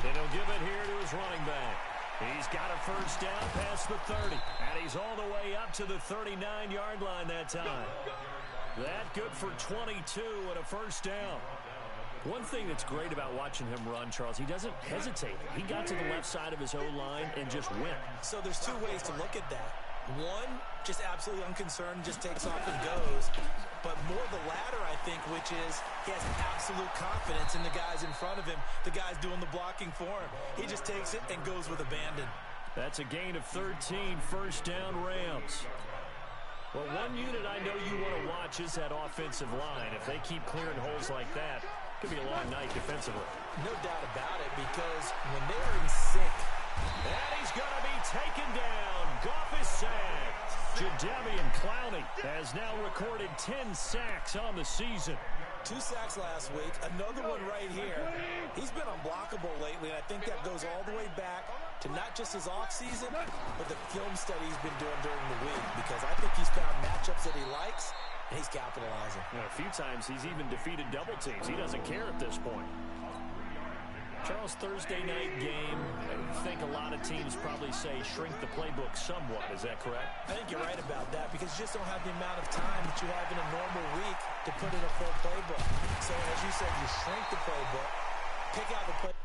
And he'll give it here to his running back. He's got a first down past the 30. And he's all the way up to the 39-yard line that time. That good for 22 and a first down. One thing that's great about watching him run, Charles, he doesn't hesitate. He got to the left side of his O-line and just went. So there's two ways to look at that. One, just absolutely unconcerned, just takes off and goes. But more the latter, I think, which is he has absolute confidence in the guys in front of him, the guys doing the blocking for him. He just takes it and goes with abandon. That's a gain of 13, first down Rams. Well, one unit I know you want to watch is that offensive line. If they keep clearing holes like that, it could be a long night defensively. No doubt about it, because when they're in sync. And he's going to be taken down. Goff is sacked. Jadeveon Clowney has now recorded 10 sacks on the season. 2 sacks last week, another one right here. He's been unblockable lately, and I think that goes all the way back to not just his offseason, but the film study he's been doing during the week, because I think he's found matchups that he likes, and he's capitalizing. A few times he's even defeated double teams. He doesn't care at this point. Charles, Thursday night game, I think a lot of teams probably say shrink the playbook somewhat. Is that correct? I think you're right about that, because you just don't have the amount of time that you have in a normal week to put in a full playbook. So as you said, you shrink the playbook, pick out the play.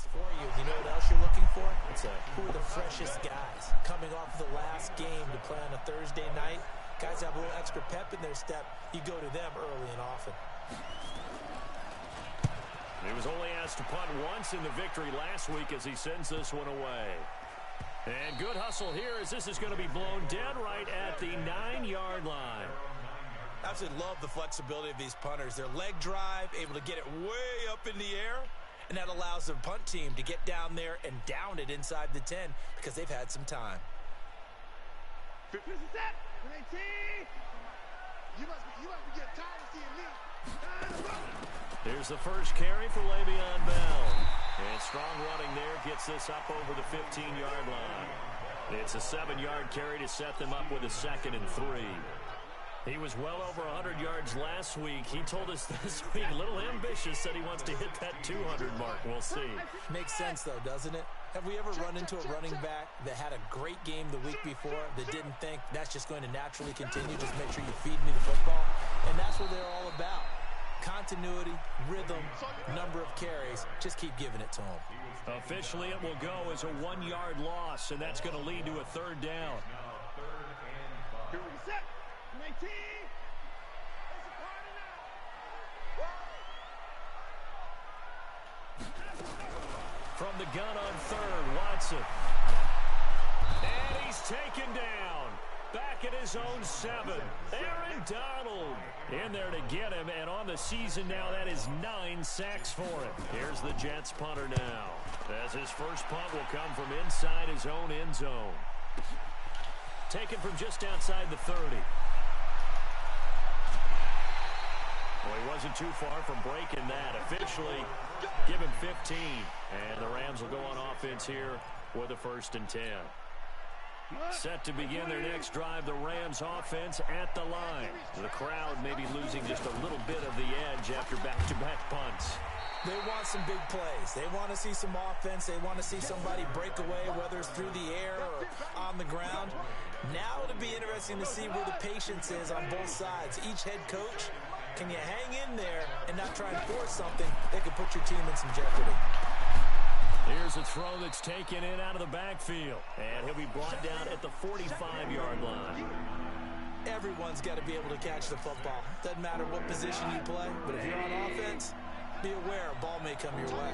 For you. You know what else you're looking for? Who are the freshest guys coming off the last game to play on a Thursday night? Guys have a little extra pep in their step. You go to them early and often. He was only asked to punt once in the victory last week as he sends this one away. And good hustle here as this is going to be blown dead right at the 9-yard line. Absolutely love the flexibility of these punters. Their leg drive, able to get it way up in the air. And that allows the punt team to get down there and down it inside the 10 because they've had some time. You must be getting tired of seeing me. Here's the first carry for Le'Veon Bell. And strong running there gets this up over the 15-yard line. It's a 7-yard carry to set them up with a 2nd and 3. He was well over 100 yards last week. He told us this week, a little ambitious, that he wants to hit that 200 mark. We'll see. Makes sense, though, doesn't it? Have we ever run into a running back that had a great game the week before that didn't think that's just going to naturally continue? Just make sure you feed me the football. And that's what they're all about. Continuity, rhythm, number of carries. Just keep giving it to them. Officially, it will go as a 1-yard loss, and that's going to lead to a 3rd down. From the gun on 3rd, Watson. And he's taken down. Back at his own 7. Aaron Donald in there to get him. And on the season now, that is 9 sacks for him. Here's the Jets punter now, as his first punt will come from inside his own end zone. Taken from just outside the 30. Well, he wasn't too far from breaking that. Officially, give him 15. And the Rams will go on offense here with a 1st and 10. Set to begin their next drive, the Rams offense at the line. The crowd may be losing just a little bit of the edge after back-to-back punts. They want some big plays. They want to see some offense. They want to see somebody break away, whether it's through the air or on the ground. Now it'll be interesting to see where the patience is on both sides. Each head coach, can you hang in there and not try and force something that could put your team in some jeopardy? Here's a throw that's taken in out of the backfield. And he'll be brought down at the 45-yard line. Everyone's got to be able to catch the football. Doesn't matter what position you play, but if you're on offense, be aware a ball may come your way.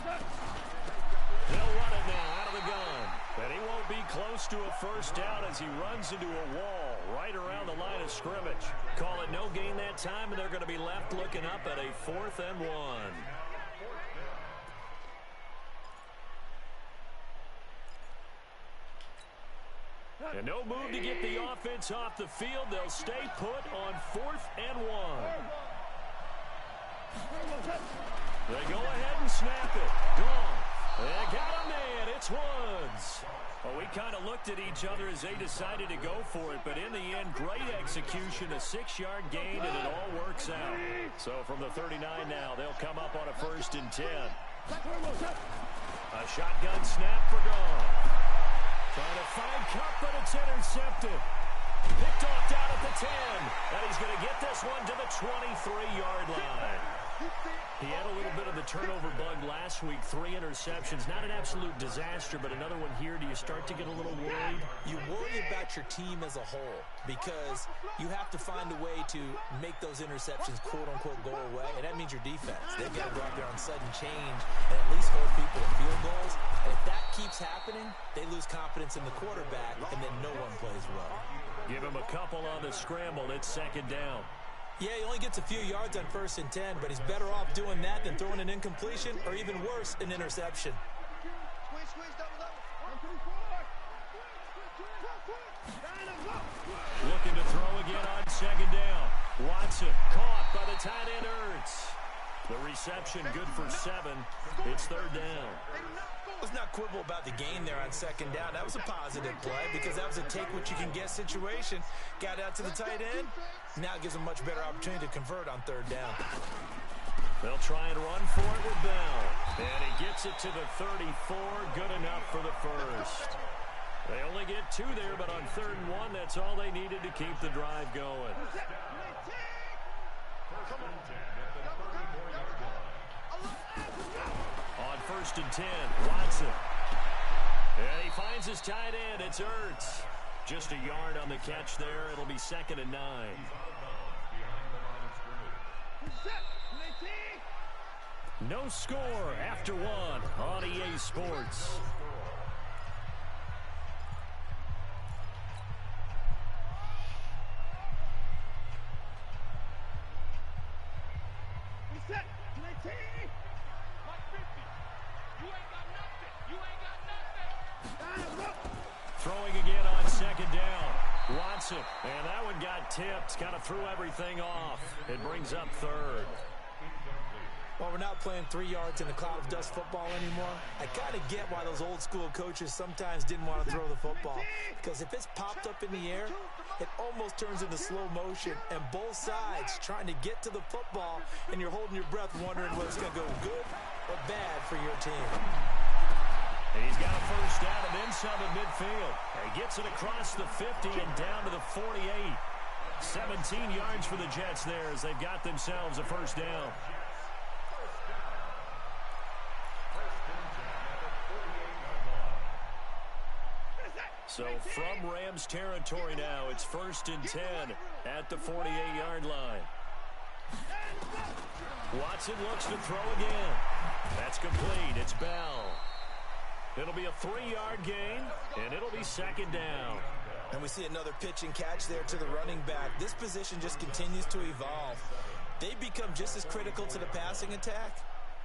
They'll run it now out of the gun. And he won't be close to a first down as he runs into a wall right around the line of scrimmage. Call it no gain that time, and they're going to be left looking up at a 4th and 1. And no move to get the offense off the field. They'll stay put on 4th and 1. They go ahead and snap it. Gone. They got a man. It's Woods. Well, we kind of looked at each other as they decided to go for it, but in the end, great execution, a 6-yard gain, and it all works out. So from the 39 now, they'll come up on a 1st and 10. A shotgun snap for Gone. Trying to find Cup, but it's intercepted. Picked off down at the 10. And he's going to get this one to the 23-yard line. He had a little bit of the turnover bug last week. 3 interceptions. Not an absolute disaster, but another one here. Do you start to get a little worried? You worry about your team as a whole because you have to find a way to make those interceptions, quote-unquote, go away, and that means your defense. They've got to go out there on sudden change and at least hold people to field goals. And if that keeps happening, they lose confidence in the quarterback, and then no one plays well. Give him a couple on the scramble. It's 2nd down. Yeah, he only gets a few yards on 1st and 10, but he's better off doing that than throwing an incompletion or even worse, an interception. Looking to throw again on 2nd down. Watson caught by the tight end Ertz. The reception good for 7. It's 3rd down. Let's not quibble about the gain there on 2nd down. That was a positive play because that was a take-what-you-can-get situation. Got out to the tight end. Now gives them much better opportunity to convert on 3rd down. They'll try and run for it with Bell. And he gets it to the 34. Good enough for the 1st. They only get 2 there, but on 3rd and 1, that's all they needed to keep the drive going. On 1st and 10, Watson. And he finds his tight end. It's Ertz. Just a yard on the catch there. It'll be 2nd and 9. No score after 1 on EA Sports. Throwing again on 2nd down. Watson. And that one got tipped. Kind of threw everything off. It brings up 3rd. Well, we're not playing 3 yards in a cloud of dust football anymore. I kind of get why those old school coaches sometimes didn't want to throw the football. Because if it's popped up in the air, it almost turns into slow motion. And both sides trying to get to the football, and you're holding your breath wondering whether it's going to go good or bad for your team. And he's got a 1st down and then some at midfield. He gets it across the 50 and down to the 48. 17 yards for the Jets there as they've got themselves a 1st down. So from Rams territory now, it's 1st and 10 at the 48-yard line. Watson looks to throw again. That's complete. It's Bell. It'll be a 3-yard gain, and it'll be 2nd down. And we see another pitch and catch there to the running back. This position just continues to evolve. They become just as critical to the passing attack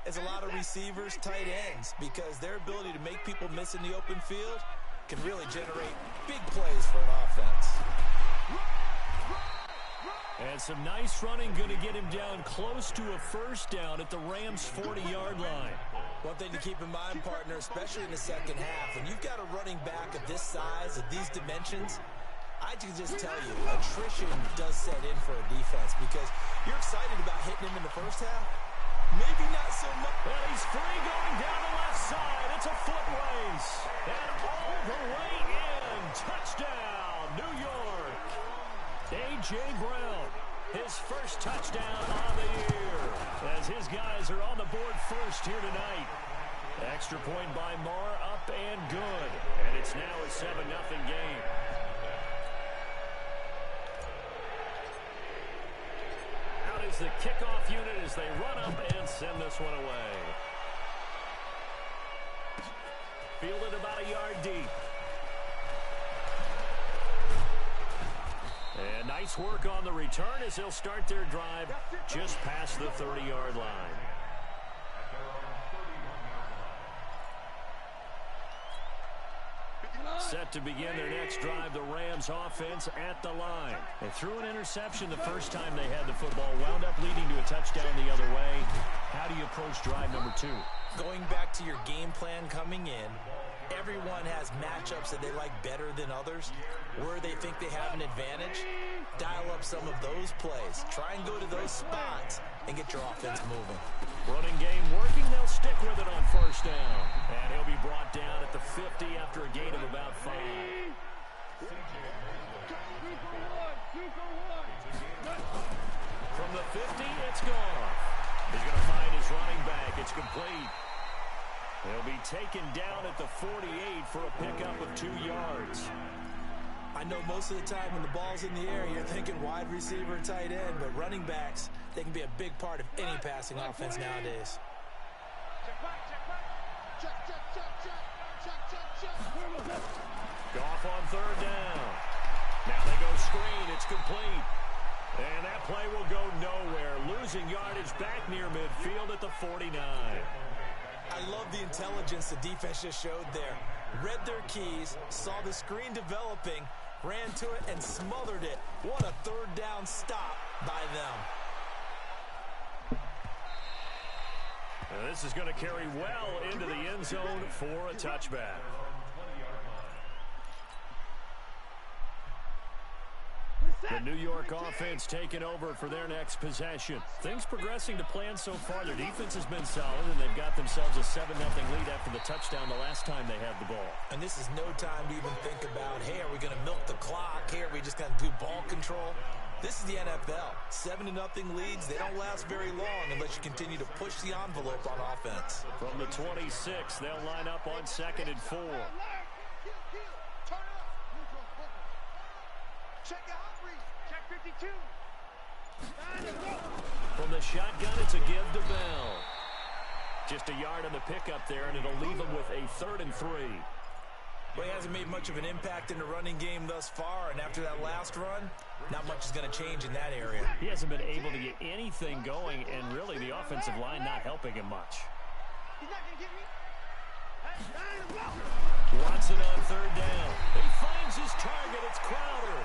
as a lot of receivers, tight ends, because their ability to make people miss in the open field can really generate big plays for an offense. And some nice running, going to get him down close to a 1st down at the Rams' 40-yard line. One thing to keep in mind, partner, especially in the second half, when you've got a running back of this size, of these dimensions, I can just tell you, attrition does set in for a defense because you're excited about hitting him in the first half. Maybe not so much. Well, he's free going down the left side. It's a foot race. And all the way in. Touchdown, New York. A.J. Brown, his 1st touchdown on the year. As his guys are on the board first here tonight. Extra point by Marr, up and good. And it's now a 7-0 game. Out is the kickoff unit as they run up and send this one away. Fielded about a yard deep. And nice work on the return as they'll start their drive just past the 30-yard line. Set to begin their next drive, the Rams offense at the line. They threw an interception the first time they had the football, wound up leading to a touchdown the other way. How do you approach drive number 2? Going back to your game plan coming in, everyone has matchups that they like better than others. Where they think they have an advantage, dial up some of those plays. Try and go to those spots and get your offense moving. Running game working. They'll stick with it on first down. And he'll be brought down at the 50 after a gain of about 5. From the 50, it's gone. He's going to find his running back. It's complete. He'll be taken down at the 48 for a pickup of 2 yards. I know most of the time when the ball's in the air, you're thinking wide receiver and tight end, but running backs, they can be a big part of any passing offense nowadays. Goff on third down. Now they go screen. It's complete. And that play will go nowhere. Losing yardage back near midfield at the 49. I love the intelligence the defense just showed there. Read their keys, saw the screen developing, ran to it, and smothered it. What a third down stop by them. And this is going to carry well into the end zone for a touchback. The New York offense taking over for their next possession. Things progressing to plan so far. Their defense has been solid, and they've got themselves a 7-0 lead after the touchdown the last time they had the ball. And this is no time to even think about, hey, are we going to milk the clock? Hey, are we just going to do ball control? This is the NFL. 7-0 leads, they don't last very long unless you continue to push the envelope on offense. From the 26, they'll line up on 2nd and 4. Check out. Check 52. From the shotgun, it's a give to Bell. Just a yard on the pickup there, and it'll leave him with a 3rd and 3. Well, he hasn't made much of an impact in the running game thus far, and after that last run, not much is going to change in that area. He hasn't been able to get anything going, and really the offensive line not helping him much. He's not going to get me. Watson on 3rd down. He finds his target. It's Crowder.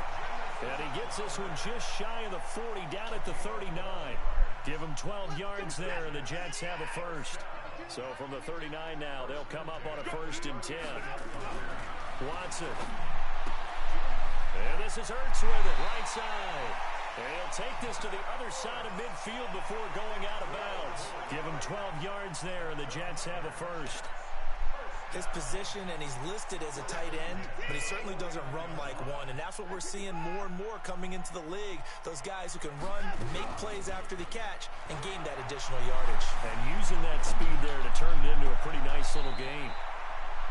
And he gets this one just shy of the 40, down at the 39. Give him 12 yards there, and the Jets have a first. So from the 39 now, they'll come up on a 1st and 10. Watson. And this is Ertz with it, right side. And he'll take this to the other side of midfield before going out of bounds. Give him 12 yards there, and the Jets have a first. His position, and he's listed as a tight end, but he certainly doesn't run like one, and that's what we're seeing more and more coming into the league. Those guys who can run, make plays after the catch, and gain that additional yardage. And using that speed there to turn it into a pretty nice little game.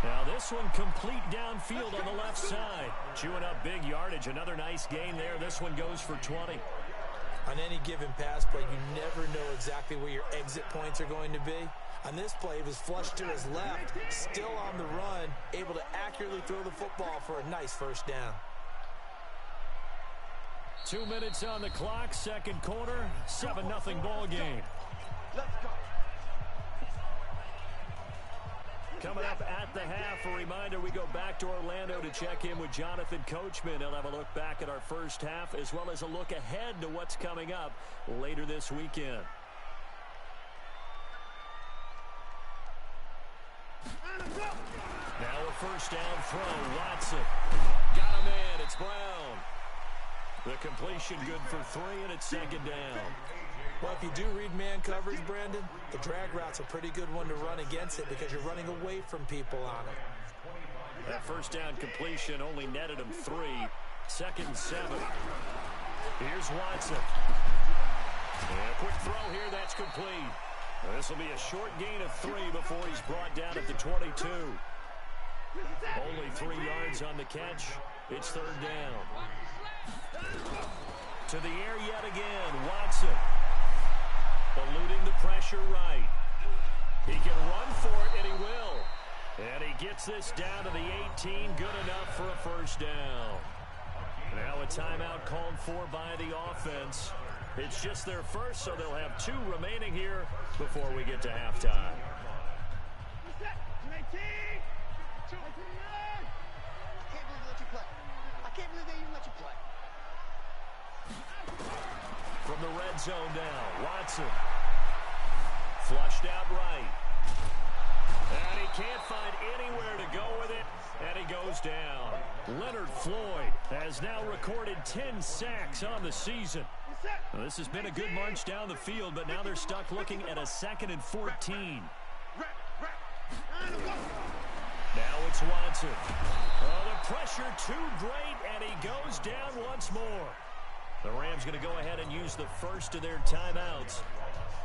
Now this one complete downfield on the left side. Chewing up big yardage. Another nice gain there. This one goes for 20. On any given pass play, you never know exactly where your exit points are going to be. On this play, he was flushed to his left, still on the run, able to accurately throw the football for a nice first down. 2 minutes on the clock, 2nd quarter, 7-0 ball game. Let's go. Coming up at the half, a reminder, we go back to Orlando to check in with Jonathan Coachman. He'll have a look back at our first half as well as a look ahead to what's coming up later this weekend. Now a 1st down throw. Watson got a man. It's Brown. The completion good for 3, and it's 2nd down. Well, if you do read man coverage, Brandon, the drag route's a pretty good one to run against it because you're running away from people on it. That 1st down completion only netted him 3. 2nd and 7. Here's Watson. And a quick throw here. That's complete. This will be a short gain of 3 before he's brought down at the 22. Only 3 yards on the catch. It's 3rd down. To the air yet again. Watson. Eluding the pressure right. He can run for it, and he will. And he gets this down to the 18, good enough for a first down. Now a timeout called for by the offense. It's just their first, so they'll have 2 remaining here before we get to halftime. From the red zone now, Watson. Flushed out right. And he can't find anywhere to go with it, and he goes down. Leonard Floyd has now recorded 10 sacks on the season. Well, this has been a good march down the field, but now they're stuck looking at a 2nd and 14. Now it's Watson. Oh, the pressure too great, and he goes down once more. The Rams going to go ahead and use the first of their timeouts,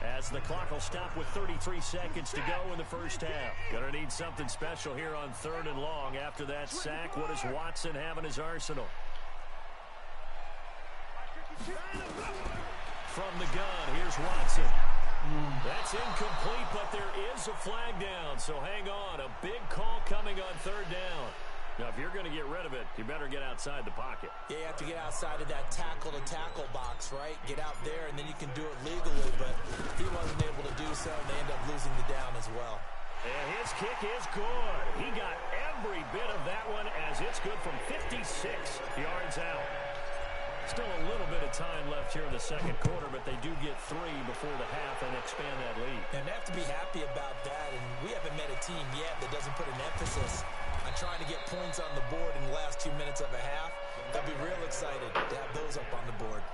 as the clock will stop with 33 seconds to go in the first half. Going to need something special here on 3rd and long after that sack. What does Watson have in his arsenal? From the gun, here's Watson. That's incomplete, but there is a flag down, so hang on. A big call coming on 3rd down. Now, if you're going to get rid of it, you better get outside the pocket. Yeah, you have to get outside of that tackle-to-tackle box, right? Get out there, and then you can do it legally, but he wasn't able to do so, and they end up losing the down as well. And his kick is good. He got every bit of that one, as it's good from 56 yards out. Still a little bit of time left here in the 2nd quarter, but they do get 3 before the half and expand that lead. And they have to be happy about that, and we haven't met a team yet that doesn't put an emphasis on trying to get points on the board in the last 2 minutes of a half. They'll be real excited to have those up on the board.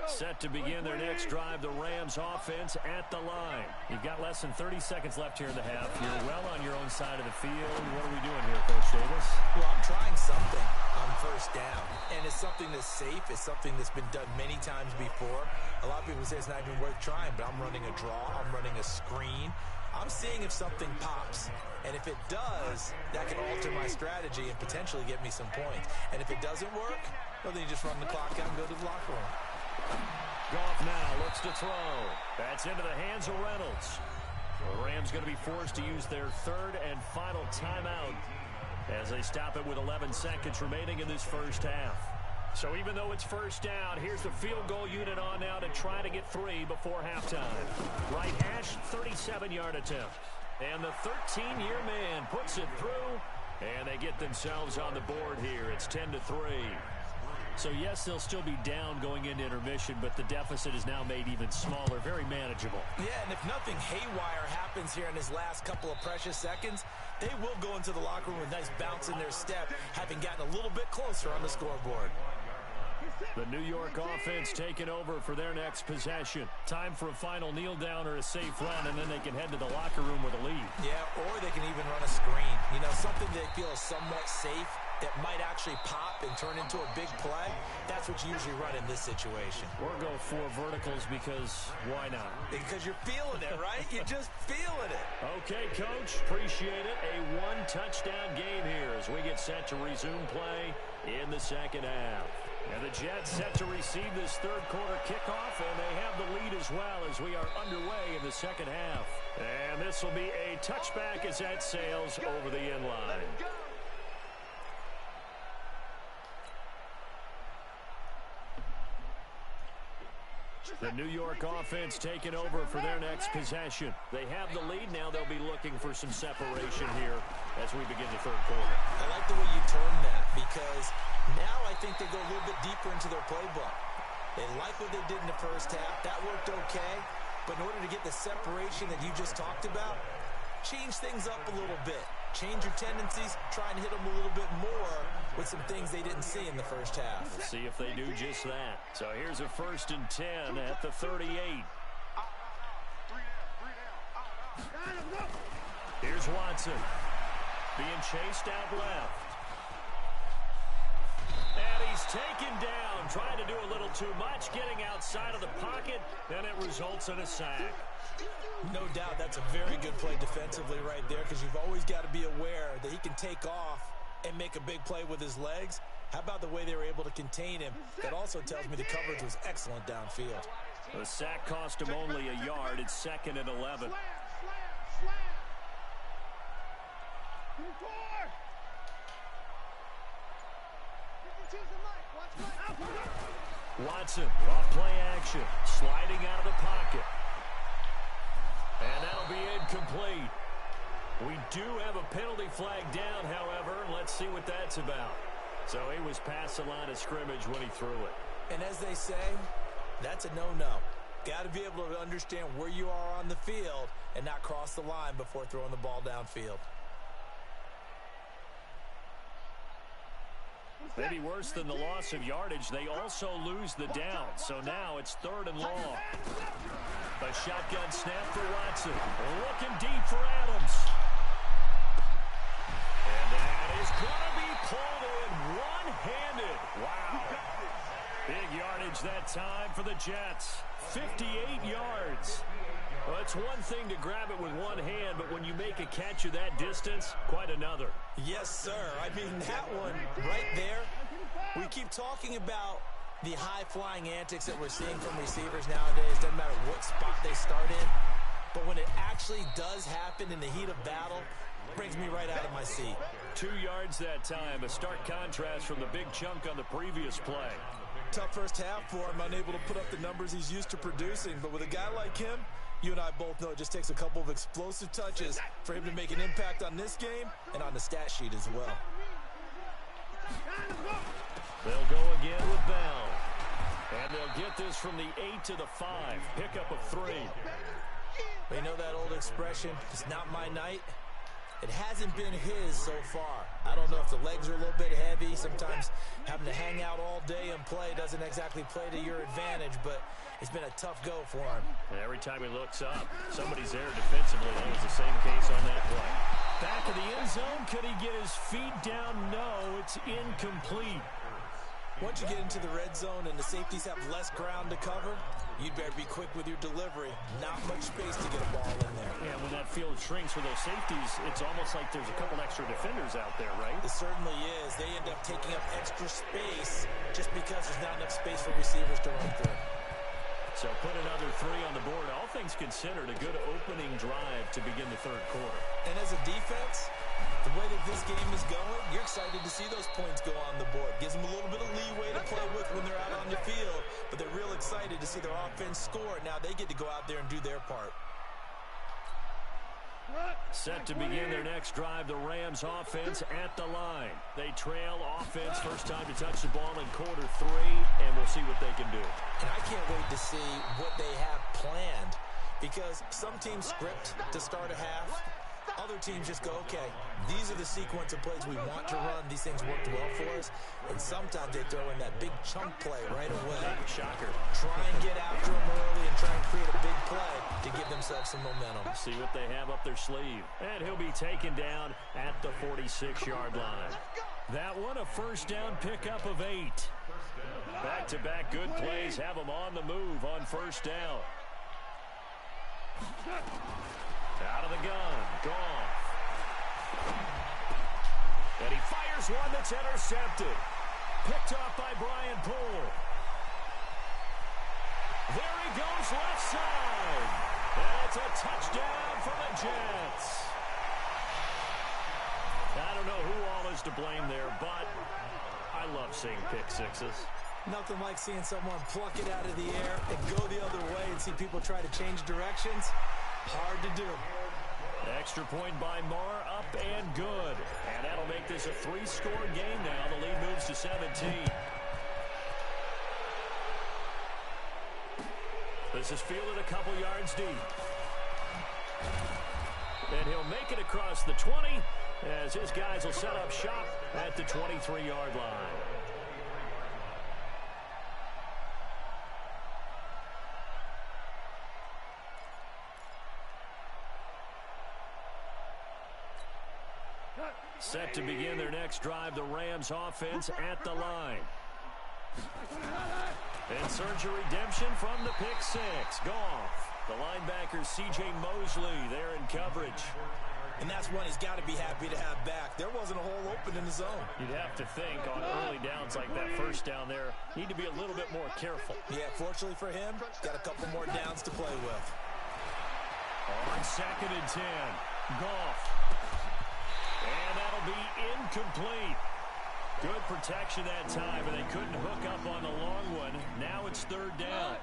Set to begin their next drive, the Rams offense at the line. You've got less than 30 seconds left here in the half. You're well on your own side of the field. What are we doing here, Coach Davis? Well, I'm trying something on 1st down, and it's something that's safe. It's something that's been done many times before. A lot of people say it's not even worth trying, but I'm running a draw. I'm running a screen. I'm seeing if something pops, and if it does, that can alter my strategy and potentially get me some points. And if it doesn't work, well, then you just run the clock out and go to the locker room. Goff now looks to throw. That's into the hands of Reynolds. The Rams going to be forced to use their 3rd and final timeout as they stop it with 11 seconds remaining in this first half. So even though it's first down, here's the field goal unit on now to try to get 3 before halftime. Right hash, 37-yard attempt. And the 13-year man puts it through, and they get themselves on the board here. It's 10-3. So, yes, they'll still be down going into intermission, but the deficit is now made even smaller, very manageable. Yeah, and if nothing haywire happens here in his last couple of precious seconds, they will go into the locker room with a nice bounce in their step, having gotten a little bit closer on the scoreboard. The New York offense taking over for their next possession. Time for a final kneel down or a safe run, and then they can head to the locker room with a lead. Yeah, or they can even run a screen. You know, something they feel is somewhat safe that might actually pop and turn into a big play. That's what you usually run in this situation. Or go 4 verticals because why not? Because you're feeling it, right? You're just feeling it. Okay, Coach. Appreciate it. A 1-touchdown game here as we get set to resume play in the 2nd half. And the Jets set to receive this 3rd quarter kickoff, and they have the lead as well as we are underway in the 2nd half. And this will be a touchback as that sails over the end line. The New York offense taking over for their next possession. They have the lead now. They'll be looking for some separation here as we begin the 3rd quarter. I like the way you term that because now I think they go a little bit deeper into their playbook. They like what they did in the first half. That worked okay. But in order to get the separation that you just talked about, change things up a little bit. Change your tendencies, try and hit them a little bit more with some things they didn't see in the first half. We'll see if they do just that. So here's a 1st and 10 at the 38. Here's Watson being chased out left. And he's taken down, trying to do a little too much, getting outside of the pocket, and it results in a sack. No doubt that's a very good play defensively right there because you've always got to be aware that he can take off and make a big play with his legs. How about the way they were able to contain him? That also tells me the coverage was excellent downfield. The sack cost him only a yard. It's 2nd and 11. Watson, off play action, sliding out of the pocket. And that'll be incomplete. We do have a penalty flag down, however. Let's see what that's about. So he was past the line of scrimmage when he threw it. And as they say, that's a no-no. Got to be able to understand where you are on the field and not cross the line before throwing the ball downfield. Maybe worse than the loss of yardage, they also lose the down. So now it's 3rd and long. A shotgun snap for Watson. Looking deep for Adams. And that is going to be pulled in one-handed. Wow. Big yardage that time for the Jets. 58 yards. Well, it's one thing to grab it with one hand, but when you make a catch of that distance, quite another. Yes, sir. I mean, that one right there, we keep talking about the high-flying antics that we're seeing from receivers nowadays. Doesn't matter what spot they start in. But when it actually does happen in the heat of battle, it brings me right out of my seat. 2 yards that time, a stark contrast from the big chunk on the previous play. Tough first half for him, unable to put up the numbers he's used to producing. But with a guy like him, you and I both know it just takes a couple of explosive touches for him to make an impact on this game and on the stat sheet as well. They'll go again with Bell. And they'll get this from the 8 to the 5. Pickup of 3. Well, you know that old expression, it's not my night? It hasn't been his so far. I don't know if the legs are a little bit heavy. Sometimes having to hang out all day and play doesn't exactly play to your advantage, but it's been a tough go for him. And every time he looks up, somebody's there defensively. That was the same case on that play. Back of the end zone, could he get his feet down? No, it's incomplete. Once you get into the red zone and the safeties have less ground to cover, you'd better be quick with your delivery. Not much space to get a ball in there. Yeah, when that field shrinks for those safeties, it's almost like there's a couple extra defenders out there, right? It certainly is. They end up taking up extra space just because there's not enough space for receivers to run through. So put another 3 on the board. All things considered, a good opening drive to begin the 3rd quarter. And as a defense, the way that this game is going, you're excited to see those points go on the board. Gives them a little bit of leeway to play with when they're out on the field, but they're real excited to see their offense score. Now they get to go out there and do their part. Set to begin their next drive, the Rams offense at the line. They trail offense, first time to touch the ball in quarter 3, and we'll see what they can do. And I can't wait to see what they have planned, because some teams script to start a half. Other teams just go, okay, these are the sequence of plays we want to run. These things worked well for us. And sometimes they throw in that big chunk play right away. Shocker. Try and get after them early and try and create a big play to give themselves some momentum. See what they have up their sleeve. And he'll be taken down at the 46-yard line. That one, a first down pickup of 8. Back-to-back good plays have them on the move on first down. Out of the gun, Goff. And he fires one that's intercepted. Picked off by Brian Poole. There he goes left side. And it's a touchdown for the Jets. I don't know who all is to blame there, but I love seeing pick sixes. Nothing like seeing someone pluck it out of the air and go the other way and see people try to change directions. Hard to do. Extra point by Marr, up and good. And that'll make this a 3-score game now. The lead moves to 17. This is fielded a couple yards deep. And he'll make it across the 20 as his guys will set up shop at the 23-yard line. Set to begin their next drive, the Rams offense at the line. In search of redemption from the pick 6. Goff. The linebacker C.J. Mosley there in coverage. And that's one he's got to be happy to have back. There wasn't a hole open in the zone. You'd have to think on early downs like that first down there, need to be a little bit more careful. Yeah, fortunately for him, got a couple more downs to play with. On 2nd and 10, Goff. And that'll be incomplete. Good protection that time, and they couldn't hook up on the long one. Now it's 3rd down.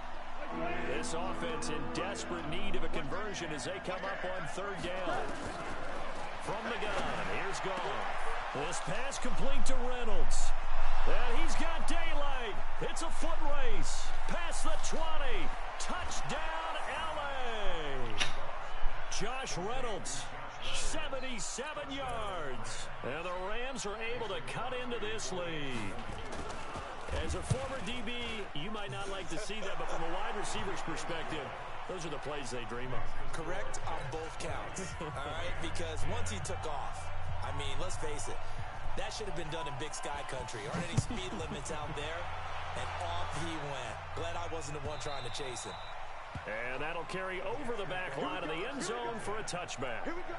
This offense in desperate need of a conversion as they come up on 3rd down. From the gun, here's Goff. This pass complete to Reynolds. And he's got daylight. It's a foot race. Past the 20. Touchdown, L.A. Josh Reynolds, 77 yards. And the Rams are able to cut into this lead. As a former DB, you might not like to see that, but from a wide receiver's perspective, those are the plays they dream of. Correct on both counts, all right? Because once he took off, I mean, let's face it, that should have been done in Big Sky country. Aren't any speed limits out there? And off he went. Glad I wasn't the one trying to chase him. And that'll carry over the back line of the end zone for a touchback. Here we go.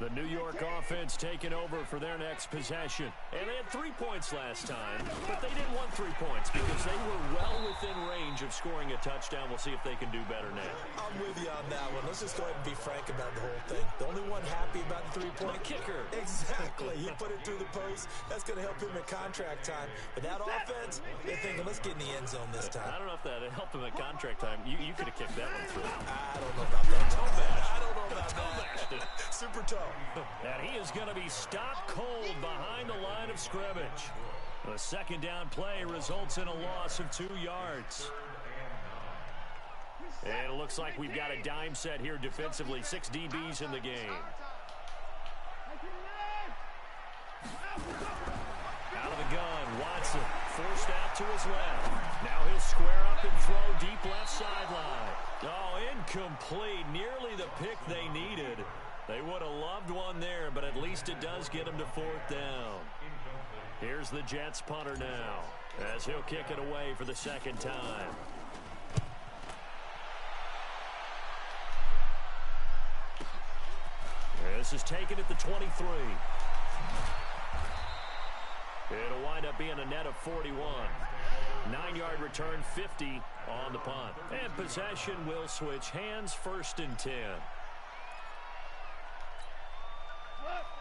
The New York offense taking over for their next possession. And they had 3 points last time, but they didn't want 3 points because they were well within range of scoring a touchdown. We'll see if they can do better now. I'm with you on that one. Let's just go ahead and be frank about the whole thing. The only one happy about the 3-point kicker. Exactly. He put it through the post. That's going to help him at contract time. But that offense, they're thinking, let's get in the end zone this time. I don't know if that helped him at contract time. You could have kicked that one through. I don't know about that. I don't know about that. Super toe. And he is going to be stopped cold behind the line of scrimmage. The 2nd down play results in a loss of 2 yards. And it looks like we've got a dime set here defensively. 6 DBs in the game. Out of the gun, Watson forced out to his left. Now he'll square up and throw deep left sideline. Oh, incomplete. Nearly the pick they needed. They would have loved one there, but at least it does get them to 4th down. Here's the Jets punter now, as he'll kick it away for the 2nd time. This is taken at the 23. It'll wind up being a net of 41. 9-yard return, 50 on the punt. And possession will switch hands, 1st and 10.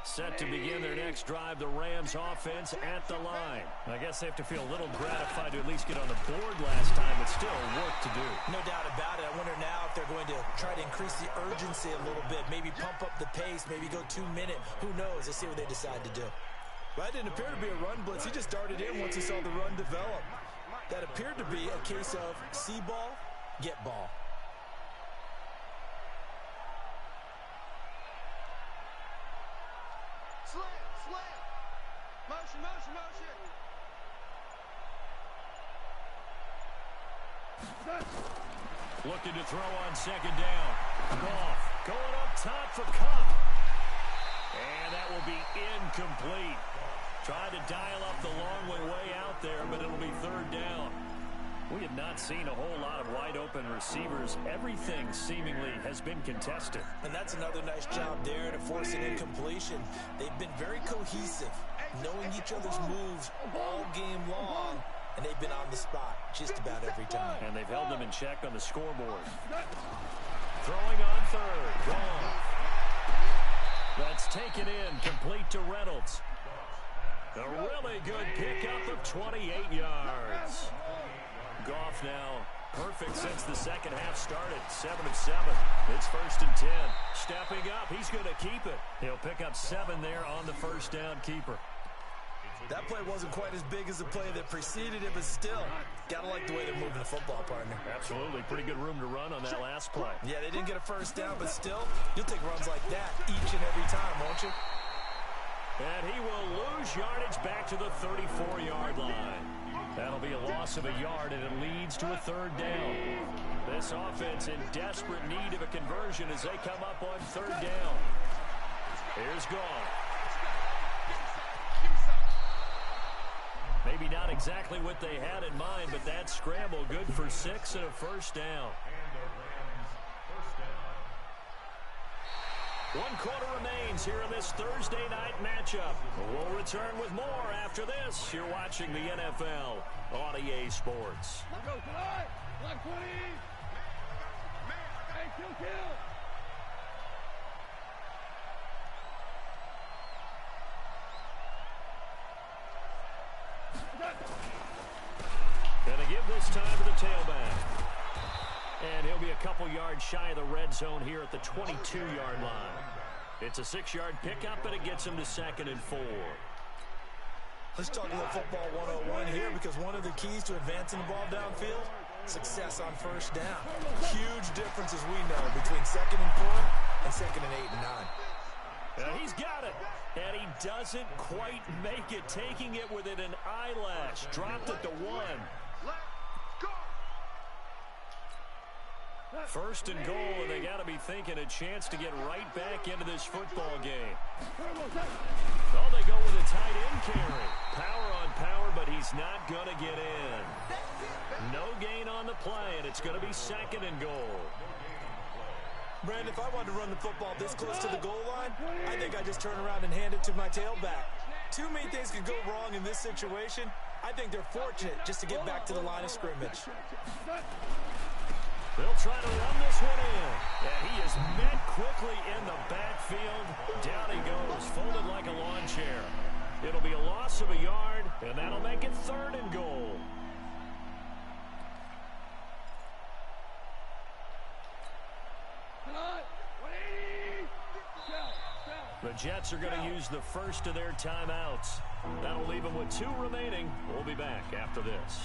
Set to begin their next drive, the Rams offense at the line. I guess they have to feel a little gratified to at least get on the board last time, but still work to do. No doubt about it. I wonder now if they're going to try to increase the urgency a little bit, maybe pump up the pace, maybe go 2-minute. Who knows? Let's see what they decide to do. Well, that didn't appear to be a run blitz. He just darted in once he saw the run develop. That appeared to be a case of see ball, get ball. Slam. Motion. Looking to throw on 2nd down. Goff going up top for Cup. And that will be incomplete. Tried to dial up the long way out there, but it'll be 3rd down. We have not seen a whole lot of wide-open receivers. Everything seemingly has been contested. And that's another nice job there to force an incompletion. They've been very cohesive, knowing each other's moves all game long, and they've been on the spot just about every time. And they've held them in check on the scoreboard. Throwing on 3rd. Gone. That's taken in, complete to Reynolds. A really good pickup of 28 yards. Goff now perfect since the 2nd half started. 7 of 7. It's 1st and 10. Stepping up, he's going to keep it. He'll pick up 7 there on the 1st down keeper. That play wasn't quite as big as the play that preceded it, but still, gotta like the way they're moving the football, partner. Absolutely. Pretty good room to run on that last play. Yeah, they didn't get a 1st down, but still, you'll take runs like that each and every time, won't you? And he will lose yardage back to the 34-yard line. That'll be a loss of a yard, and it leads to a 3rd down. This offense in desperate need of a conversion as they come up on 3rd down. Here's Goff. Maybe maybe not exactly what they had in mind, but that scramble good for 6 and a first down. 1 quarter remains here in this Thursday night matchup. We'll return with more after this. You're watching the NFL on EA Sports. Let's go tonight. Black 20. Hey, kill. Gonna give this time to the tailback. And he'll be a couple yards shy of the red zone here at the 22-yard line. It's a 6-yard pickup, and it gets him to 2nd and 4. Let's talk a little football 101 here, because one of the keys to advancing the ball downfield, success on first down. Huge difference, as we know, between 2nd and 4 and 2nd and 8 and 9. He's got it, and he doesn't quite make it, taking it within an eyelash. Dropped it to 1. First and goal, and they got to be thinking a chance to get right back into this football game. Oh, they go with a tight end carry. Power on power, but he's not going to get in. No gain on the play, and it's going to be 2nd and goal. Brandon, if I wanted to run the football this close to the goal line, I think I just turn around and hand it to my tailback. Too many things could go wrong in this situation. I think they're fortunate just to get back to the line of scrimmage. They'll try to run this one in. And he is met quickly in the backfield. Down he goes, folded like a lawn chair. It'll be a loss of a yard, and that'll make it 3rd and goal. The Jets are going to use the first of their timeouts. That'll leave them with 2 remaining. We'll be back after this.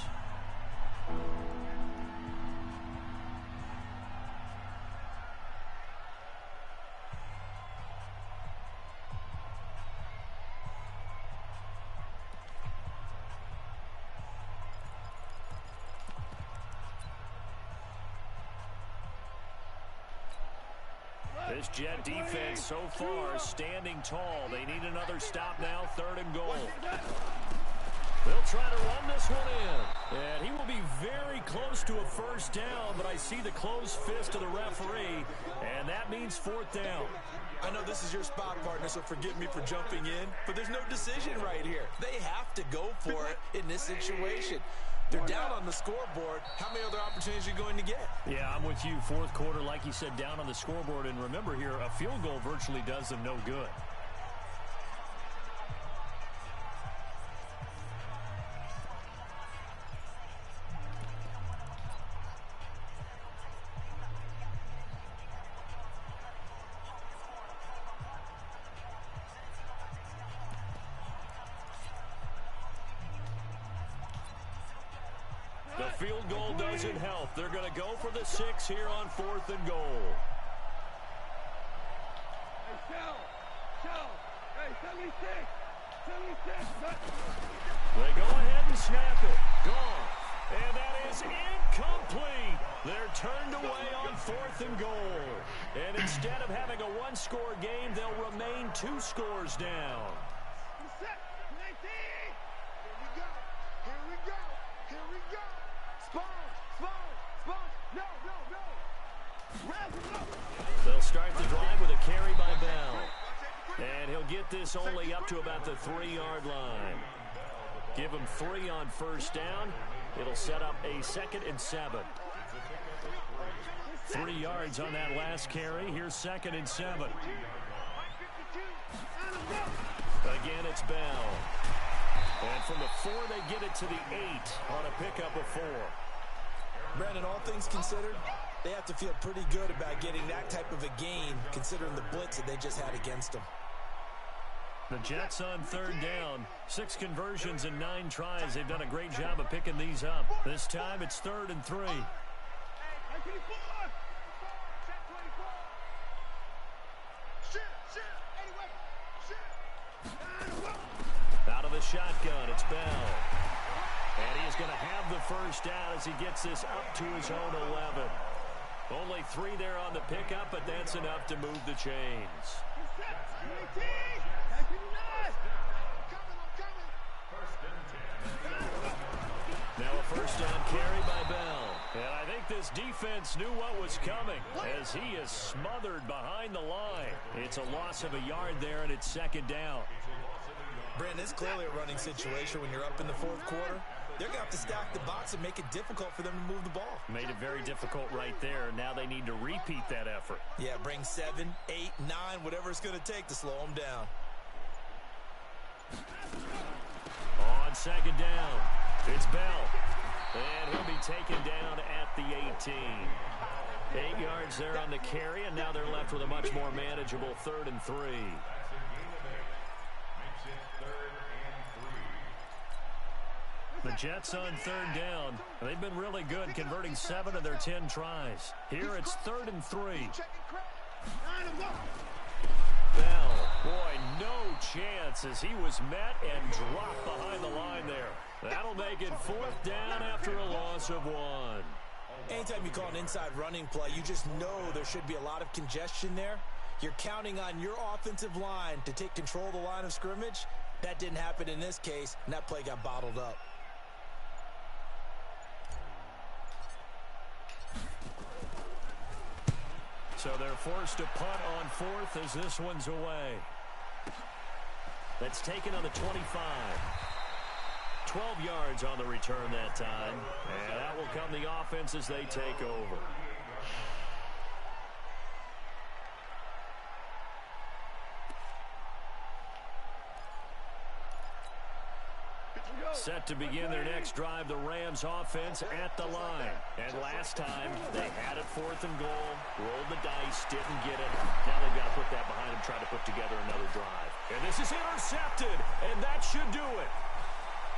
This Jet defense so far standing tall. They need another stop now, 3rd and goal. They'll try to run this one in. And he will be very close to a first down, but I see the closed fist of the referee, and that means 4th down. I know this is your spot, partner, so forgive me for jumping in, but there's no decision right here. They have to go for it in this situation. They're down on the scoreboard. How many other opportunities are you going to get? Yeah, I'm with you. 4th quarter, like you said, down on the scoreboard. And remember here, a field goal virtually does them no good. The field goal doesn't help. They're going to go for the 6 here on 4th and goal. They go ahead and snap it. Gone. And that is incomplete. They're turned away on 4th and goal. And instead of having a 1-score game, they'll remain 2 scores down. They'll start the drive with a carry by Bell. And he'll get this only up to about the 3-yard line. Give him 3 on first down. It'll set up a 2nd and 7. 3 yards on that last carry. Here's 2nd and 7. Again, it's Bell. And from the 4, they get it to the 8 on a pickup of 4. Brandon, all things considered, they have to feel pretty good about getting that type of a gain, considering the blitz that they just had against them. The Jets on 3rd down. 6 conversions and 9 tries. They've done a great job of picking these up. This time it's 3rd and 3. Out of the shotgun, it's Bell. And he is going to have the first down as he gets this up to his own 11. Only 3 there on the pickup, but that's enough to move the chains. First down carry by Bell. And I think this defense knew what was coming as he is smothered behind the line. It's a loss of a yard there, and it's second down. Brandon, it's clearly a running situation when you're up in the fourth quarter. They're going to have to stack the box and make it difficult for them to move the ball. Made it very difficult right there. Now they need to repeat that effort. Yeah, bring 7, 8, 9, whatever it's going to take to slow them down. On second down, it's Bell. And he'll be taken down at the 18. 8 yards there on the carry, and now they're left with a much more manageable 3rd and 3. The Jets on 3rd down. They've been really good, converting 7 of their 10 tries. Here it's 3rd and 3. Bell, boy, no chance as he was met and dropped behind the line there. That'll make it 4th down after a loss of 1. Anytime you call an inside running play, you just know there should be a lot of congestion there. You're counting on your offensive line to take control of the line of scrimmage. That didn't happen in this case, and that play got bottled up. So they're forced to punt on 4th as this one's away. That's taken on the 25. 12 yards on the return that time. And that will come the offense as they take over. Set to begin their next drive, the Rams offense at the line. And last time, they had it 4th and goal, rolled the dice, didn't get it. Now they've got to put that behind them, try to put together another drive. And this is intercepted, and that should do it.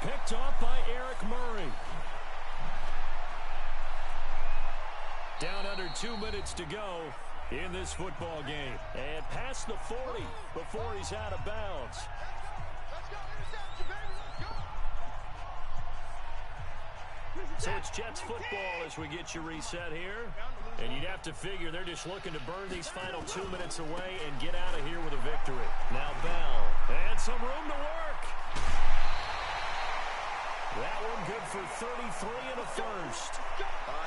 Picked off by Eric Murray. Down under 2 minutes to go in this football game. And past the 40 before he's out of bounds. So it's Jets football as we get you reset here. And you'd have to figure they're just looking to burn these final 2 minutes away and get out of here with a victory. Now Bell, and some room to work. That one good for 33 and a first.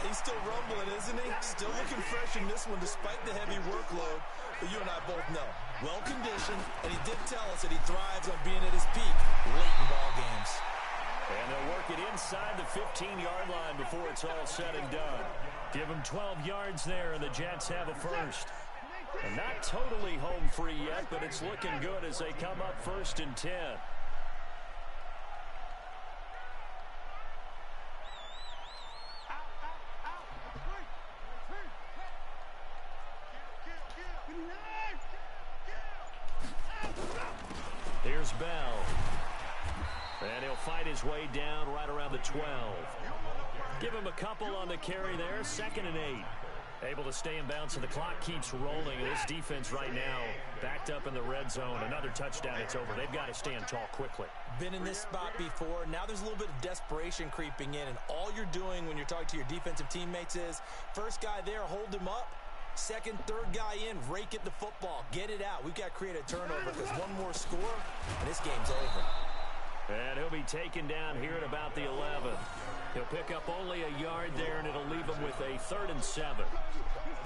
He's still rumbling, isn't he? Still looking fresh in this one despite the heavy workload. But you and I both know, well-conditioned, and he did tell us that he thrives on being at his peak late in ball games. And they'll work it inside the 15-yard line before it's all said and done. Give them 12 yards there, and the Jets have a first. And not totally home free yet, but it's looking good as they come up 1st and 10. Here's Bell. And he'll fight his way down right around the 12. Give him a couple on the carry there. 2nd and 8. Able to stay in bounds, and the clock keeps rolling. And this defense right now backed up in the red zone. Another touchdown, it's over. They've got to stand tall quickly. Been in this spot before. Now there's a little bit of desperation creeping in. And all you're doing when you're talking to your defensive teammates is, first guy there, hold him up. 2nd, 3rd guy in, rake at the football. Get it out. We've got to create a turnover because one more score, and this game's over. And he'll be taken down here at about the 11. He'll pick up only a yard there, and it'll leave him with a 3rd and 7.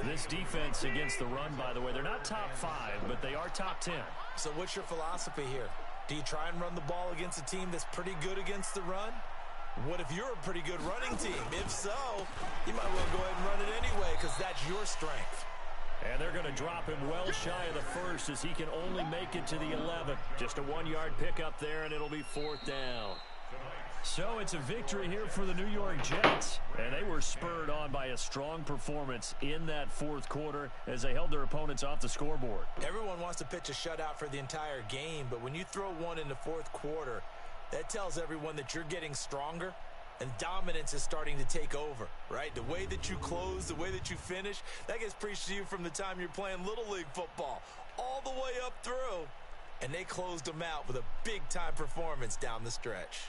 This defense against the run, by the way, they're not top 5, but they are top 10. So what's your philosophy here? Do you try and run the ball against a team that's pretty good against the run? What if you're a pretty good running team? If so, you might well go ahead and run it anyway because that's your strength. And they're going to drop him well shy of the first as he can only make it to the 11. Just a 1-yard pickup there, and it'll be 4th down. So it's a victory here for the New York Jets. And they were spurred on by a strong performance in that 4th quarter as they held their opponents off the scoreboard. Everyone wants to pitch a shutout for the entire game, but when you throw one in the 4th quarter, that tells everyone that you're getting stronger. And dominance is starting to take over, right? The way that you close, the way that you finish, that gets preached to you from the time you're playing Little League football all the way up through. And they closed them out with a big-time performance down the stretch.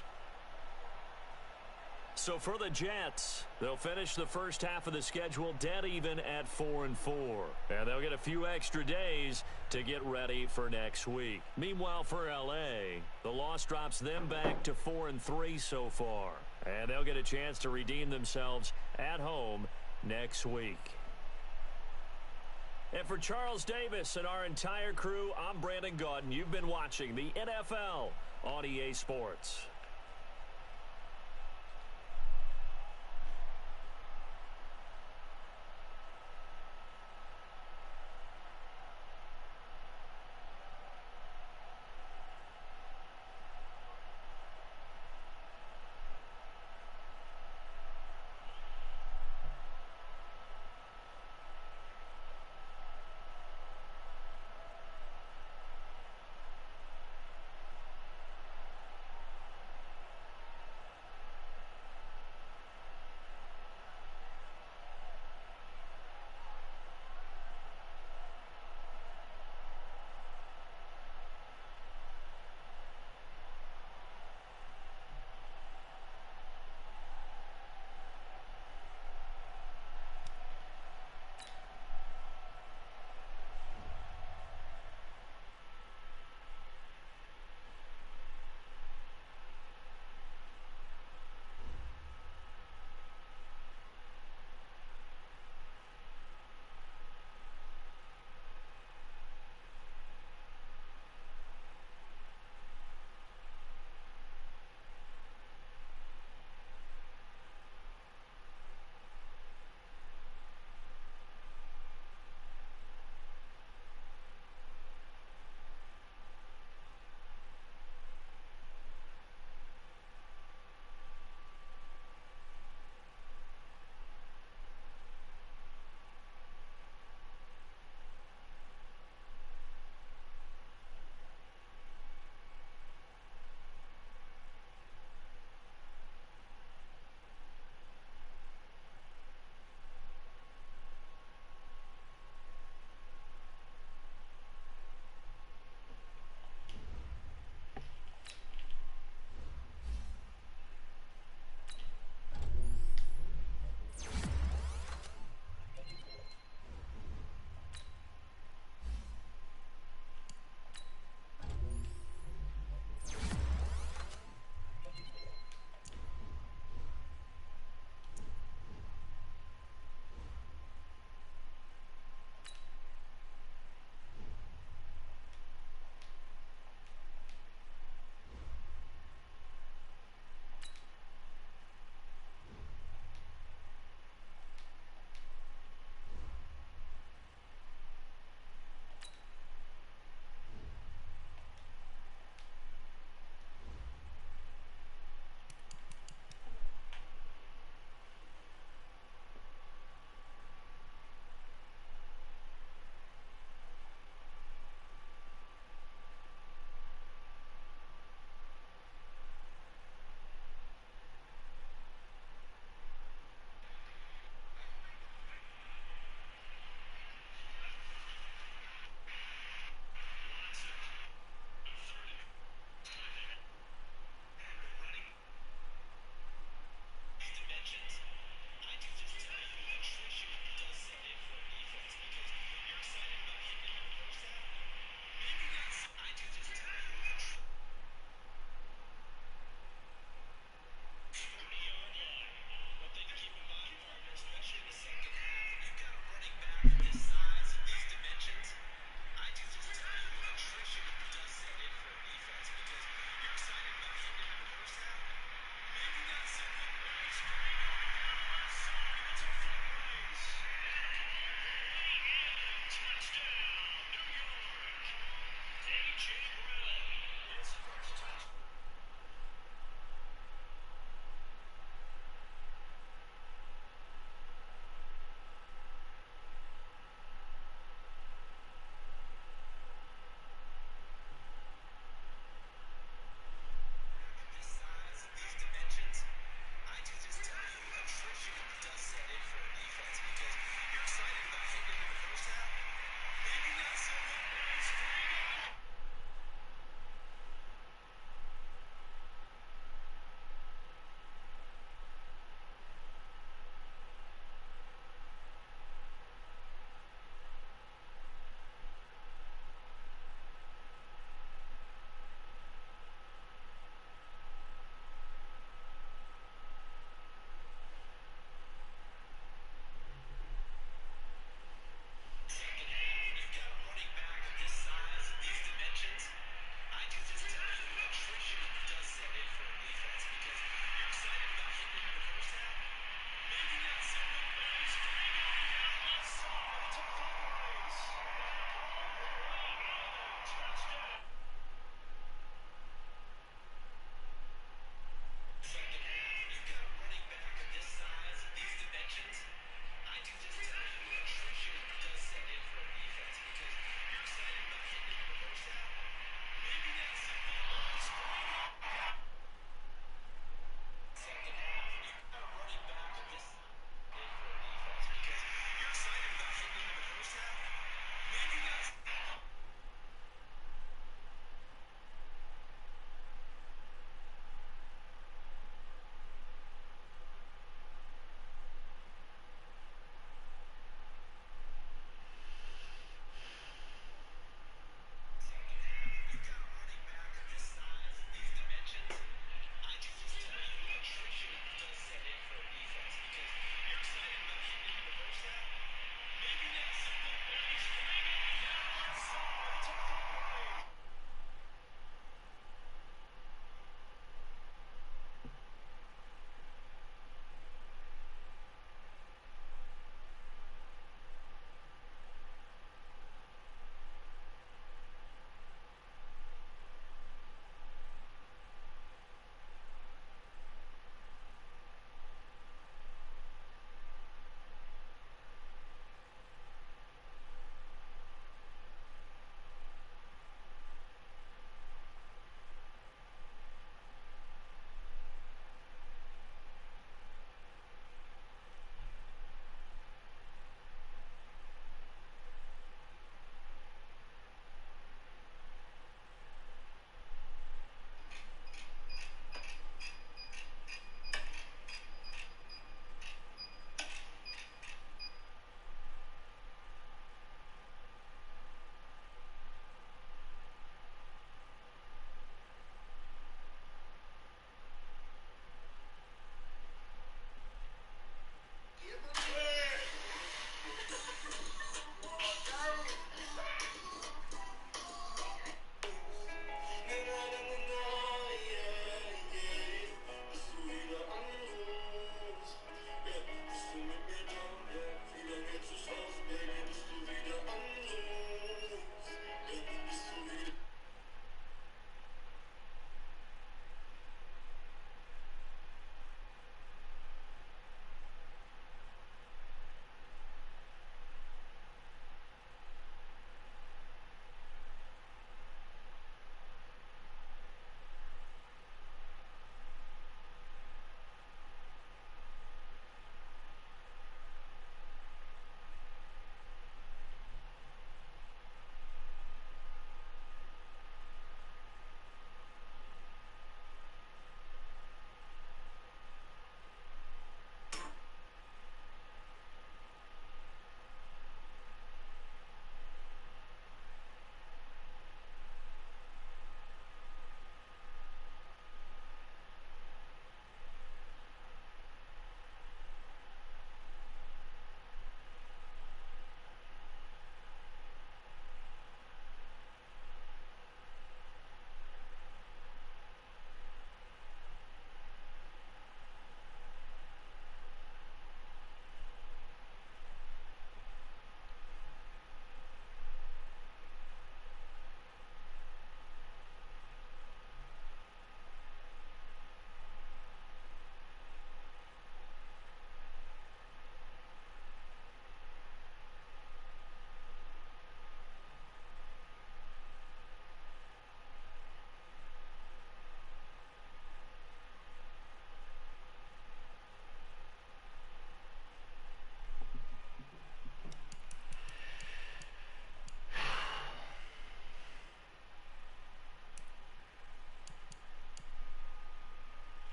So for the Jets, they'll finish the first half of the schedule dead even at 4-4. And they'll get a few extra days to get ready for next week. Meanwhile, for LA, the loss drops them back to 4-3 so far. And they'll get a chance to redeem themselves at home next week. And for Charles Davis and our entire crew, I'm Brandon Gaudin. You've been watching the NFL on EA Sports.